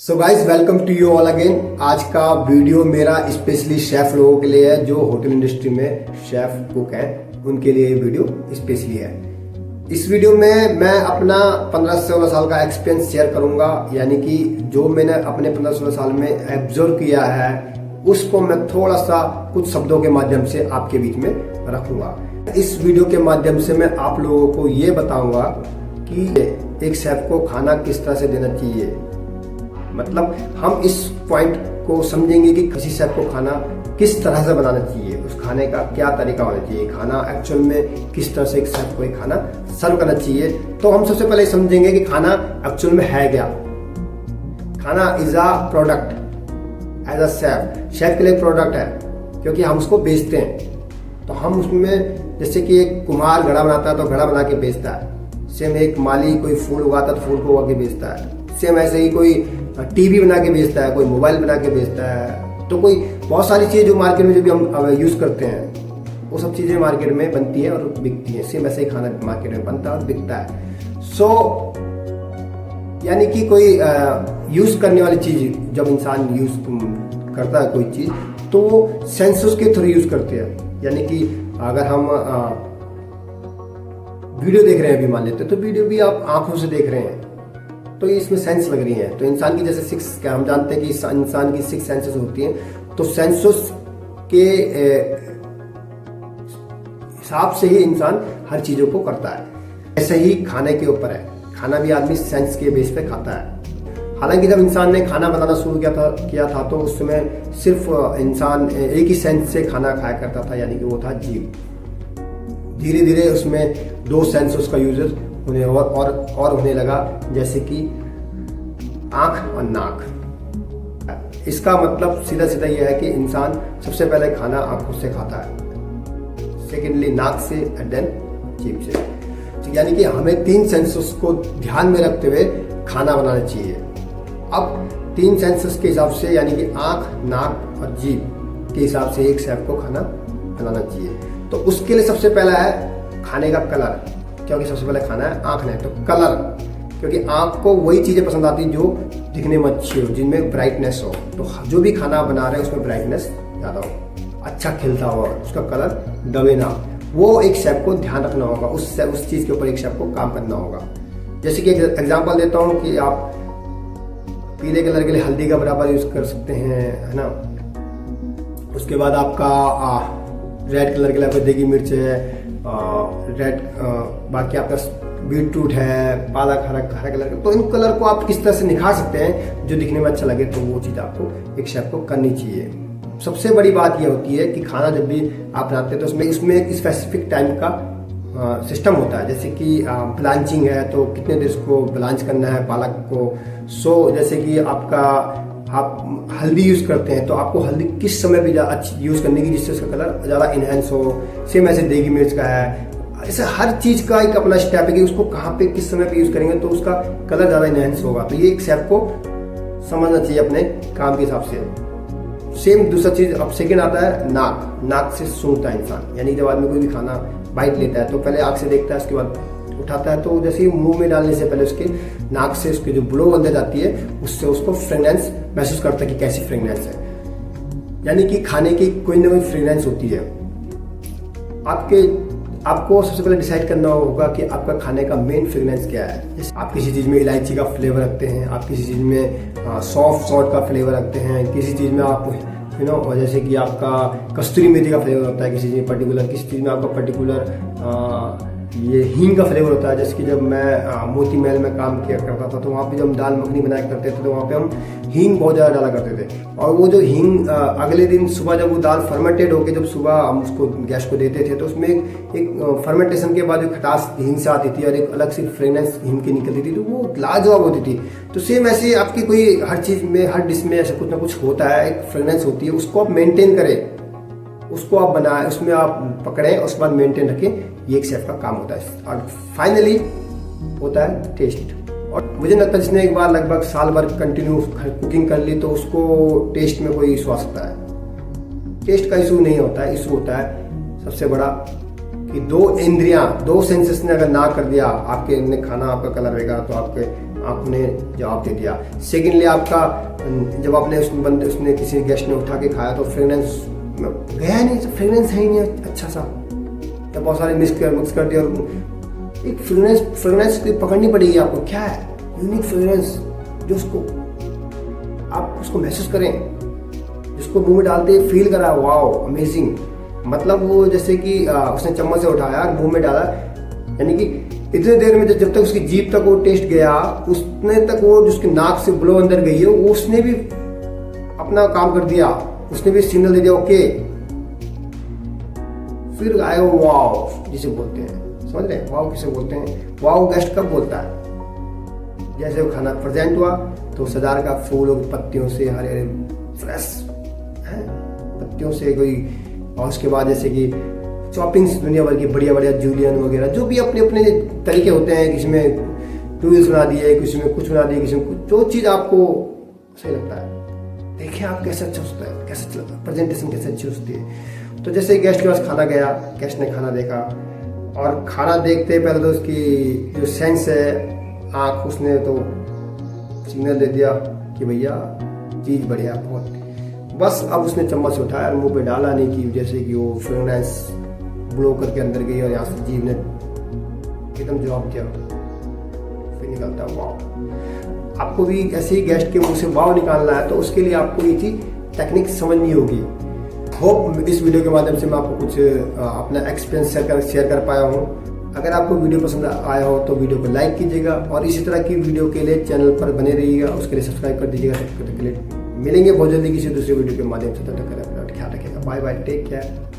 So guys welcome to you all again. आज का video मेरा स्पेशली शेफ लोगों के लिए है जो होटल इंडस्ट्री में शेफ कुक हैं, उनके लिए ये वीडियो स्पेशली है। इस वीडियो में मैं अपना 15-16 साल का एक्सपीरियंस शेयर करूंगा, यानी कि जो मैंने अपने 15-16 साल में एब्जर्व किया है उसको मैं थोड़ा सा कुछ शब्दों के माध्यम से आपके बीच में रखूंगा। इस वीडियो के माध्यम से मैं आप लोगों को ये बताऊंगा कि एक शेफ को खाना किस तरह से देना चाहिए। मतलब हम इस पॉइंट को समझेंगे कि किसी शेफ को खाना किस तरह से बनाना चाहिए, उस खाने का क्या तरीका होना चाहिए, खाना एक्चुअल में किस तरह से एक शेफ को खाना सर्व करना चाहिए। तो हम सबसे पहले समझेंगे कि खाना एक्चुअल में है क्या। खाना is a product. As a chef के लिए प्रोडक्ट है क्योंकि हम उसको बेचते हैं। तो हम उसमें जैसे कि एक कुम्हार घड़ा बनाता है तो घड़ा बना के बेचता है, सेम एक माली कोई फूल उगाता है तो फूल को उगा के बेचता है, सेम ऐसे ही कोई टीवी बना के बेचता है, कोई मोबाइल बना के बेचता है। तो कोई बहुत सारी चीजें जो मार्केट में जो भी हम यूज करते हैं वो सब चीजें मार्केट में बनती है और बिकती है। सेम ऐसे ही खाना मार्केट में बनता है और बिकता है। सो यानी कि कोई यूज करने वाली चीज जब इंसान यूज करता है कोई चीज तो वो सेंसर्स के थ्रू यूज करते हैं। यानी कि अगर हम वीडियो देख रहे हैं, अभी मान लेते हैं तो वीडियो भी आप आंखों से देख रहे हैं तो इसमें सेंस लग रही है। तो इंसान की जैसे क्या हम जानते हैं कि इंसान की 6 सेंसेस होती हैं, तो सेंसस के हिसाब से ही इंसान हर चीजों को करता है। ऐसे ही खाने के ऊपर है, खाना भी आदमी सेंस के बेस पे खाता है। हालांकि जब इंसान ने खाना बनाना शुरू किया था तो उस समय सिर्फ इंसान एक ही सेंस से खाना खाया करता था, यानी कि वो था जीभ। धीरे धीरे उसमें 2 सेंसस का यूजेस होने और होने लगा, जैसे कि आंख और नाक। इसका मतलब सीधा सीधा यह है कि इंसान सबसे पहले खाना आंखों से खाता है, सेकेंडली नाक से एंड देन जीभ से। तो यानी कि हमें 3 सेंसस को ध्यान में रखते हुए खाना बनाना चाहिए। अब 3 सेंसस के हिसाब से यानी कि आंख, नाक और जीभ के हिसाब से एक शेफ को खाना बनाना चाहिए। तो उसके लिए सबसे पहला है खाने का कलर, क्योंकि सबसे पहले खाना है आंख ने, तो कलर, क्योंकि आंख को वही चीजें पसंद आती जो दिखने में अच्छी हो, जिनमें ब्राइटनेस हो। तो जो भी खाना बना रहे हैं उसमें ब्राइटनेस ज्यादा हो, अच्छा खिलता हो, उसका कलर दबे ना, वो एक शेफ को ध्यान रखना होगा। उस चीज के ऊपर एक शेफ को काम करना होगा। जैसे कि एग्जांपल देता हूँ कि आप पीले कलर के लिए हल्दी का बराबर यूज कर सकते हैं, है ना। उसके बाद आपका रेड कलर के लिए आपका देगी मिर्च है, रेड बाकी आपका बीटरूट है, पालक हरा कलर का। तो इन कलर को आप किस तरह से निखार सकते हैं जो दिखने में अच्छा लगे, तो वो चीज आपको एक शेफ को करनी चाहिए। सबसे बड़ी बात यह होती है कि खाना जब भी आप बनाते हैं तो उसमें एक स्पेसिफिक टाइम का सिस्टम होता है। जैसे कि ब्लांचिंग है तो कितने देर उसको ब्लांच करना है पालक को। सो जैसे कि आप हल्दी यूज करते हैं तो आपको हल्दी किस समय भी अच्छी यूज करने की जिससे उसका कलर ज्यादा इनहेंस हो। सेम ऐसे देगी मिर्च का है, ऐसे हर चीज का एक अपना स्टेप है कि उसको कहाँ पे किस समय पे यूज करेंगे तो उसका कलर ज्यादा इनहेंस होगा। तो ये एक शेफ को समझना चाहिए अपने काम के हिसाब से। सेम दूसरा चीज अब सेकेंड आता है नाक। नाक से सूंघता है इंसान, यानी जब आदमी कोई भी खाना बाइट लेता है तो पहले आंख से देखता है, उसके बाद उठाता है। तो जैसे ही मुंह में डालने से पहले उसके नाक से उसकी जो ब्लो अंदर जाती है उससे उसको फ्रेगनेंस महसूस करता है कि कैसी फ्रेगनेंस है। यानी कि खाने की कोई ना कोई फ्रेगनेंस होती है। आपको सबसे पहले डिसाइड करना होगा कि आपका खाने का मेन फ्रेगनेंस क्या है। जैसे आप किसी चीज में इलायची का फ्लेवर रखते हैं, आप किसी चीज में सॉफ्ट सॉल्ट का फ्लेवर रखते हैं, किसी चीज में आप जैसे कि आपका कस्तूरी मेथी का फ्लेवर होता है किसी चीज में पर्टिकुलर, किसी चीज में आपका पर्टिकुलर ये हींग का फ्लेवर होता है। जैसे कि जब मैं मोती महल में काम किया करता था तो वहाँ पे जब हम दाल मखनी बनाया करते थे तो वहाँ पे हम हींग बहुत ज़्यादा डाला करते थे। और वो जो हींग अगले दिन सुबह जब वो दाल फर्मेंटेड होके जब सुबह हम उसको गैस को देते थे तो उसमें एक फर्मेंटेशन के बाद एक खटास हींग से आती थी और एक अलग सी फ्रेगनेंस हींग की निकलती थी, तो वो लाजवाब होती थी। तो सेम ऐसे आपकी कोई हर चीज़ में, हर डिश में ऐसा कुछ ना कुछ होता है, एक फ्रेगनेंस होती है, उसको आप मेंटेन करें, उसको आप बनाए, उसमें आप पकड़ें और उसके बाद मेंटेन रखें। ये एक शेफ का काम होता है। और फाइनली होता है टेस्ट। और मुझे लगता है जिसने एक बार लगभग साल भर कंटिन्यू कुकिंग कर ली तो उसको टेस्ट में कोई इशू आ सकता है। टेस्ट का इशू नहीं होता है, इशू होता है सबसे बड़ा कि 2 इंद्रियां, 2 सेंसेस ने अगर ना कर दिया, आपके खाना आपका कलर रहेगा तो आपके आपने जवाब दे दिया। सेकेंडली आपका जब आपने उसने किसी गेस्ट ने उठा के खाया तो फ्रेगनेंस गया नहीं, फ्रेगनेंस है ही नहीं अच्छा सा, या बहुत सारे मिक्स कर दिया। और एक फ्रेगनेंस पकड़नी पड़ेगी आपको, क्या है यूनिक फ्रेगनेंस जो आप उसको महसूस करें, जिसको मुंह में डालते ही फील करा वाओ अमेजिंग। मतलब वो जैसे कि उसने चम्मच से उठाया और मुंह में डाला, यानी कि इतने देर में जब तक उसकी जीभ तक वो टेस्ट गया, उसने तक वो जिसकी नाक से ब्लो अंदर गई है, उसने भी अपना काम कर दिया, उसने भी सिग्नल दे दिया ओके। फिर आएगा वाओ जिसे बोलते हैं, समझ रहे हैं वाओ किसे बोलते हैं। वाओ गेस्ट कब बोलता है, जैसे वो खाना प्रेजेंट हुआ तो सजाड़ का फूलों की पत्तियों से, हरे हरे फ्रेश पत्तियों से कोई, और उसके बाद जैसे कि चॉपिंग्स दुनिया भर की बढ़िया बढ़िया जूलियन वगैरह जो भी अपने अपने तरीके होते हैं, किसी में टूल्स बना दिए, किसी में कुछ बना दिए, किसी में कुछ, जो चीज़ आपको सही लगता है देखिए आप कैसे अच्छा होता है, कैसे चलता है, प्रेजेंटेशन कैसे अच्छी होती है। तो जैसे गेस्ट के पास खाना गया, गेस्ट ने खाना देखा और खाना देखते पहले तो उसकी जो सेंस है आँख, उसने तो सिग्नल दे दिया कि भैया चीज़ बढ़िया बहुत। बस अब उसने चम्मच से उठाया और मुंह पे डाला नहीं कि जैसे कि वो फ्रेगनेंस ब्लो करके अंदर गई और यहाँ से जीभ ने एकदम जवाब दिया, फिर निकलता वाव। आपको भी ऐसे ही गेस्ट के मुंह से वाव निकालना है तो उसके लिए आपको ये चीज टेक्निक समझनी होगी। होप इस वीडियो के माध्यम से मैं आपको कुछ अपना एक्सपीरियंस शेयर कर पाया हूँ। अगर आपको वीडियो पसंद आया हो तो वीडियो को लाइक कीजिएगा और इसी तरह की वीडियो के लिए चैनल पर बने रहिएगा, उसके लिए सब्सक्राइब कर दीजिएगा। तब तक के लिए मिलेंगे बहुत जल्दी किसी दूसरे वीडियो के माध्यम से, तब तक ख्याल रखिएगा। Bye bye, take care.